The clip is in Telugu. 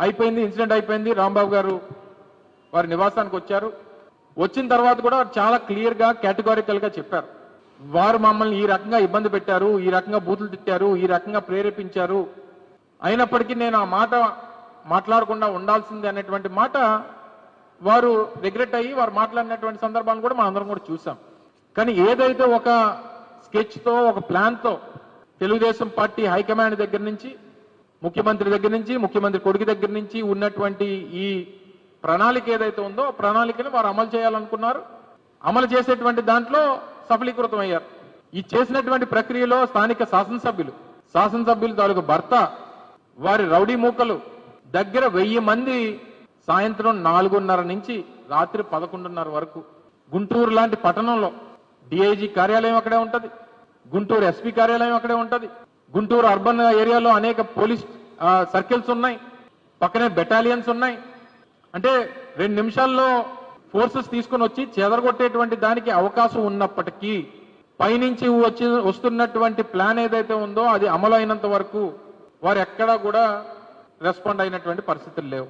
అయిపోయింది, ఇన్సిడెంట్ అయిపోయింది. రాంబాబు గారు వారి నివాసానికి వచ్చారు. వచ్చిన తర్వాత కూడా చాలా క్లియర్గా కేటగారికల్గా చెప్పారు, వారు మమ్మల్ని ఈ రకంగా ఇబ్బంది పెట్టారు, ఈ రకంగా బూతులు తిట్టారు, ఈ రకంగా ప్రేరేపించారు. అయినప్పటికీ నేను ఆ మాట మాట్లాడకుండా ఉండాల్సిందే అనేటువంటి మాట వారు రిగ్రెట్ అయ్యి వారు మాట్లాడినటువంటి సందర్భాన్ని కూడా మనందరం కూడా చూసాం. కానీ ఏదైతే ఒక స్కెచ్తో, ఒక ప్లాన్తో తెలుగుదేశం పార్టీ హైకమాండ్ దగ్గర నుంచి, ముఖ్యమంత్రి దగ్గర నుంచి, ముఖ్యమంత్రి కొడుకు దగ్గర నుంచి ఉన్నటువంటి ఈ ప్రణాళిక ఏదైతే ఉందో ఆ ప్రణాళికను వారు అమలు చేయాలనుకున్నారు. అమలు చేసేటువంటి దాంట్లో సఫలీకృతం అయ్యారు. ఈ చేసినటువంటి ప్రక్రియలో స్థానిక శాసనసభ్యులు తాలూకు భర్త, వారి రౌడీ మూకలు దగ్గర 1000 మంది సాయంత్రం 4:30 నుంచి రాత్రి 11:30 వరకు గుంటూరు లాంటి పట్టణంలో డిఐజీ కార్యాలయం అక్కడే ఉంటుంది, గుంటూరు ఎస్పీ కార్యాలయం అక్కడే ఉంటుంది, గుంటూరు అర్బన్ ఏరియాలో అనేక పోలీస్ సర్కిల్స్ ఉన్నాయి, పక్కనే బెటాలియన్స్ ఉన్నాయి. అంటే 2 నిమిషాల్లో ఫోర్సెస్ తీసుకొని వచ్చి చెదరగొట్టేటువంటి దానికి అవకాశం ఉన్నప్పటికీ పైనుంచి వస్తున్నటువంటి ప్లాన్ ఏదైతే ఉందో అది అమలు అయినంత వరకు వారు ఎక్కడా కూడా రెస్పాండ్ అయినటువంటి పరిస్థితులు లేవు.